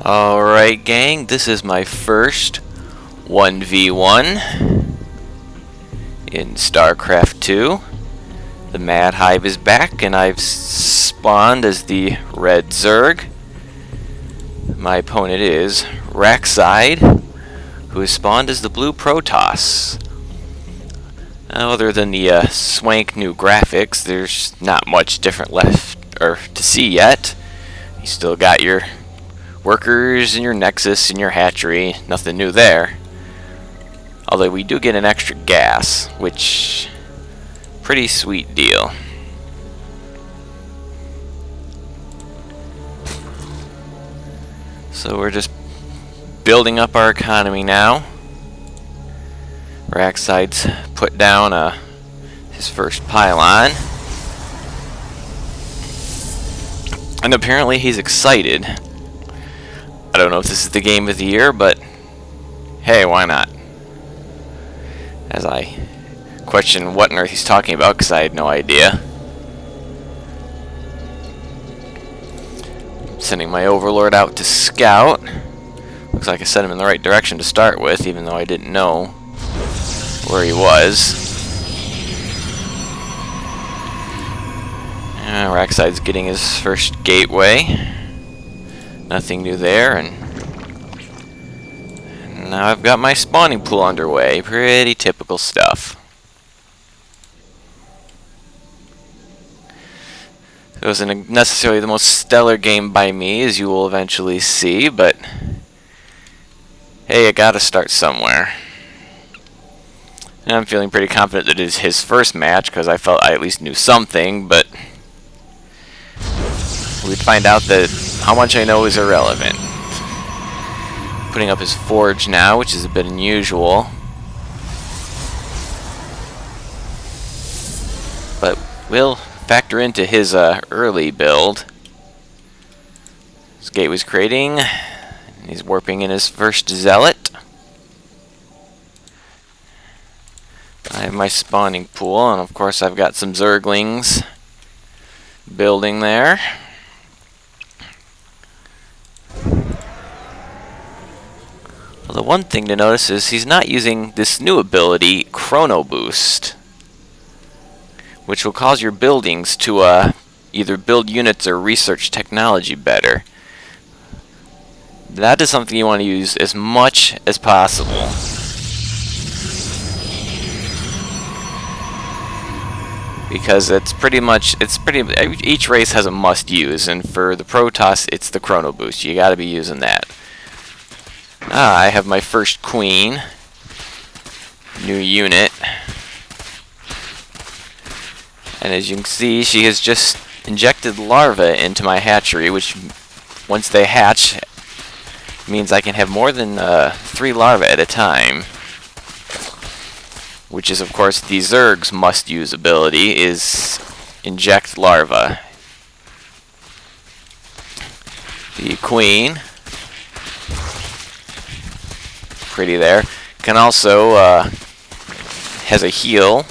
Alright gang, this is my first 1v1 in Starcraft 2. The MadHive is back and I've spawned as the red Zerg. My opponent is Raxide, who is spawned as the blue Protoss. Other than the swank new graphics, there's not much different left to see yet. You still got your workers and your nexus and your hatchery, nothing new there. Although we do get an extra gas, which pretty sweet deal. So we're just building up our economy now. Raxide's put down his first pylon. And apparently he's excited. I don't know if this is the game of the year, but hey, why not? As I question what on earth he's talking about, because I had no idea. Sending my overlord out to scout. Looks like I sent him in the right direction to start with, even though I didn't know where he was. Raxide's getting his first gateway. Nothing new there, and now I've got my spawning pool underway. Pretty typical stuff. It wasn't necessarily the most stellar game by me, as you will eventually see, but hey, I gotta start somewhere. And I'm feeling pretty confident that it is his first match, because I felt I at least knew something, but we'd find out that how much I know is irrelevant. Putting up his forge now, which is a bit unusual. But we'll factor into his early build. His gate was creating. He's warping in his first zealot. I have my spawning pool, and of course I've got some zerglings building there. Well, the one thing to notice is he's not using this new ability, Chrono Boost, which will cause your buildings to either build units or research technology better. That is something you want to use as much as possible. Because each race has a must use, and for the Protoss it's the Chrono Boost. You gotta be using that. I have my first queen. New unit. And as you can see, she has just injected larvae into my hatchery, which once they hatch means I can have more than 3 larvae at a time. Which is, of course, the Zerg's must-use ability, is inject larvae. The queen, pretty there, can also, has a heal,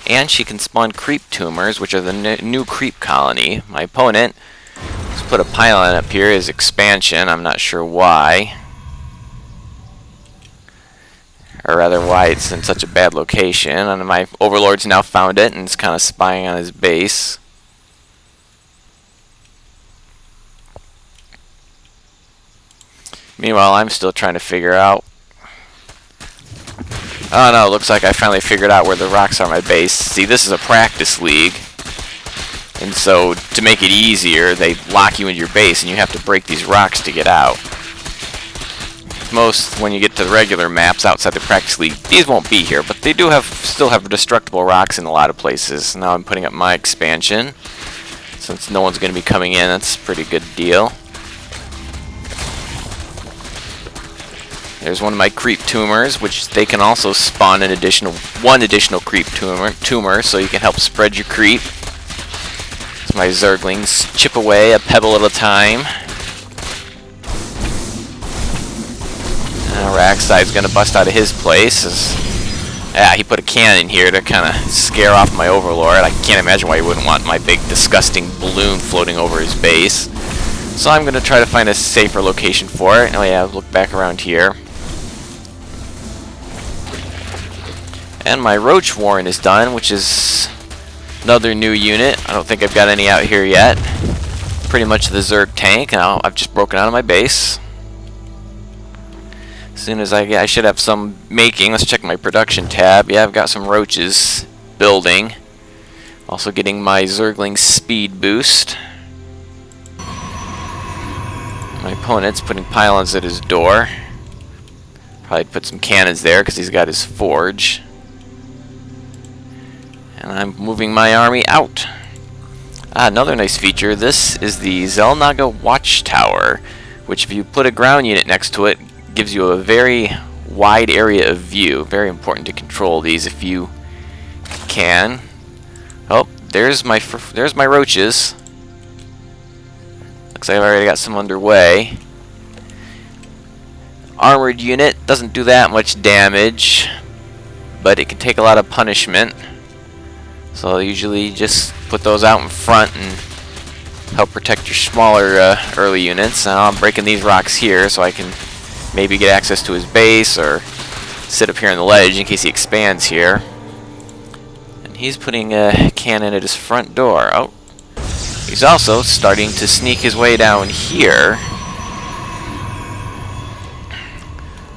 and she can spawn creep tumors, which are the new creep colony. My opponent has put a pylon up here as expansion. I'm not sure why. Or rather, why it's in such a bad location. And my overlord's now found it and is kind of spying on his base. Meanwhile, I'm still trying to figure out. Oh no, looks like I finally figured out where the rocks are on my base. See, this is a practice league. And so, to make it easier, they lock you in your base and you have to break these rocks to get out. Most, when you get to the regular maps outside the practice league, these won't be here, but they do still have destructible rocks in a lot of places. Now I'm putting up my expansion. Since no one's going to be coming in, that's a pretty good deal. There's one of my creep tumors, which they can also spawn one additional creep tumor, so you can help spread your creep. So my zerglings chip away a pebble at a time. Raxide's gonna bust out of his place. He put a cannon here to kind of scare off my overlord. I can't imagine why he wouldn't want my big disgusting balloon floating over his base. So I'm going to try to find a safer location for it. Oh yeah, look back around here. And my Roach Warren is done, which is another new unit. I don't think I've got any out here yet. Pretty much the Zerg tank. Now I've just broken out of my base. As soon as I should have some making. Let's check my production tab. Yeah, I've got some roaches building. Also getting my Zergling speed boost. My opponent's putting pylons at his door. Probably put some cannons there because he's got his forge. And I'm moving my army out. Another nice feature. This is the Xel'Naga Watchtower, which if you put a ground unit next to it, gives you a very wide area of view. Very important to control these if you can. Oh, there's my roaches. Looks like I've already got some underway. Armored unit doesn't do that much damage, but it can take a lot of punishment. So I usually just put those out in front and help protect your smaller early units. Now I'm breaking these rocks here so I can maybe get access to his base or sit up here on the ledge in case he expands here. And he's putting a cannon at his front door. Oh, he's also starting to sneak his way down here.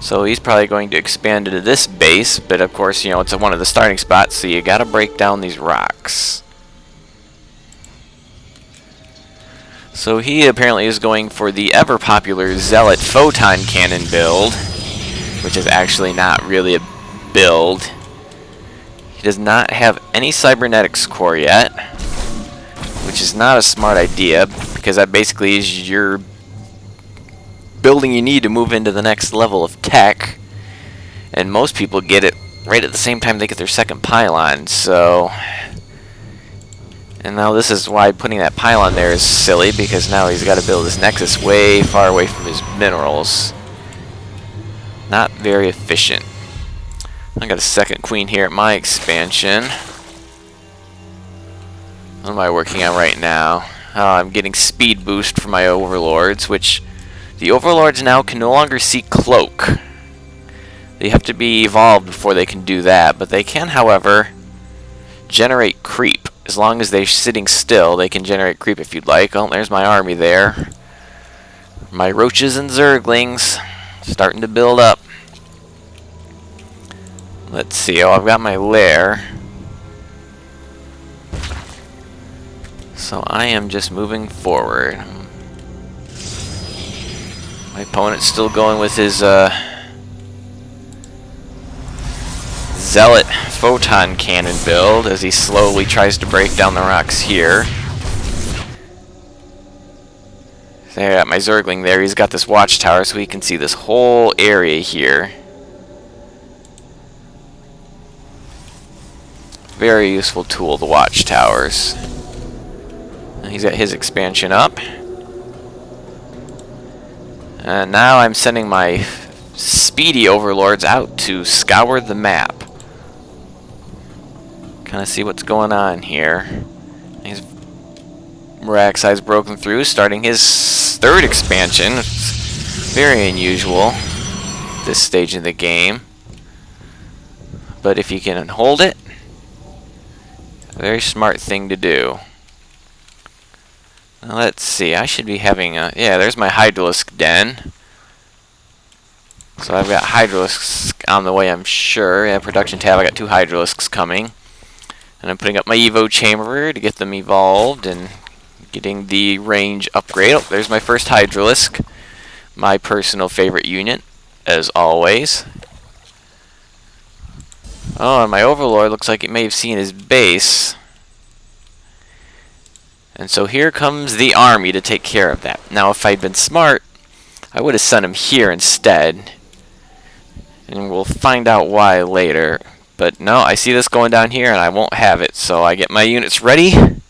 So he's probably going to expand into this base, but of course, you know, it's one of the starting spots, so you gotta break down these rocks. So he apparently is going for the ever-popular Zealot Photon Cannon build, which is actually not really a build. He does not have any cybernetics core yet, which is not a smart idea, because that basically is your building you need to move into the next level of tech, and most people get it right at the same time they get their second pylon. So, and now this is why putting that pylon there is silly, because now he's got to build his nexus way far away from his minerals. Not very efficient. I got a second queen here at my expansion. What am I working on right now? I'm getting speed boost for my overlords, which the overlords now can no longer see cloak. They have to be evolved before they can do that, but they can, however, generate creep. As long as they're sitting still, they can generate creep if you'd like. Oh, there's my army there. My roaches and zerglings starting to build up. Let's see. Oh, I've got my lair. So I am just moving forward. My opponent's still going with his Zealot Photon Cannon build as he slowly tries to break down the rocks here. There, I got my Zergling there. He's got this watchtower so he can see this whole area here. Very useful tool, the watchtowers. He's got his expansion up. And now I'm sending my speedy overlords out to scour the map. Kind of see what's going on here. Raxide's broken through, starting his third expansion. It's very unusual at this stage of the game. But if you can hold it, a very smart thing to do. Now let's see, I should be having a... Yeah, there's my Hydralisk den. So I've got Hydralisks on the way, I'm sure. Yeah, production tab, I got 2 Hydralisks coming. And I'm putting up my Evo chamber to get them evolved and getting the range upgrade. Oh, there's my first Hydralisk. My personal favorite unit, as always. Oh, and my Overlord looks like it may have seen his base. And so here comes the army to take care of that. Now, if I'd been smart, I would have sent him here instead. And we'll find out why later. But no, I see this going down here and I won't have it. So I get my units ready. And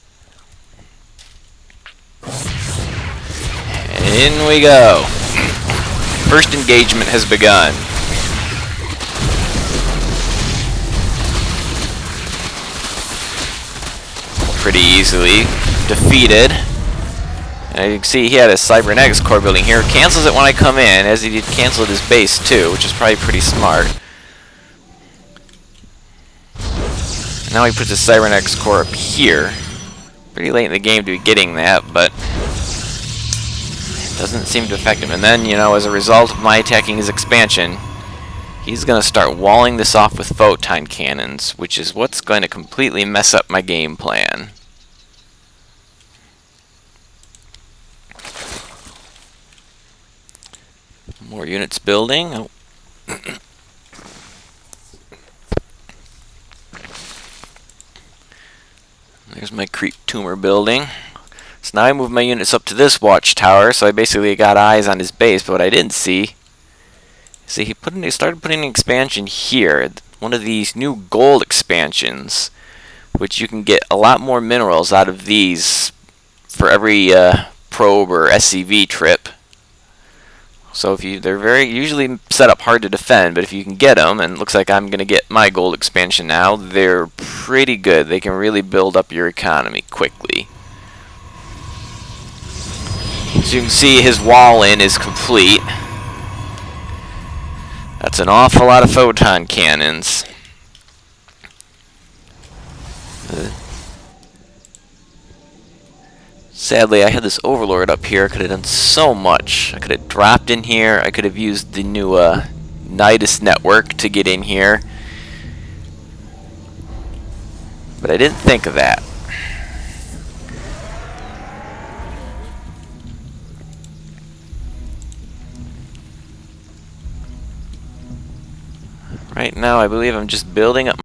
in we go. First engagement has begun. Pretty easily defeated. And you can see he had a cybernetics core building here. Cancels it when I come in, as he did cancel his base too, which is probably pretty smart. Now he puts his cybernetics core up here. Pretty late in the game to be getting that, but it doesn't seem to affect him. And then, you know, as a result of my attacking his expansion, he's going to start walling this off with photon cannons, which is what's going to completely mess up my game plan. More units building. Oh. There's my creep tumor building. So now I move my units up to this watchtower, so I basically got eyes on his base, but what I didn't see, he started putting an expansion here, one of these new gold expansions, which you can get a lot more minerals out of these for every probe or SCV trip. So they're very usually set up hard to defend, but if you can get them, and it looks like I'm going to get my gold expansion now, they're pretty good. They can really build up your economy quickly. So you can see his wall-in is complete. That's an awful lot of photon cannons. Sadly, I had this overlord up here. I could have done so much. I could have dropped in here. I could have used the new Nidus network to get in here. But I didn't think of that. Right now, I believe I'm just building up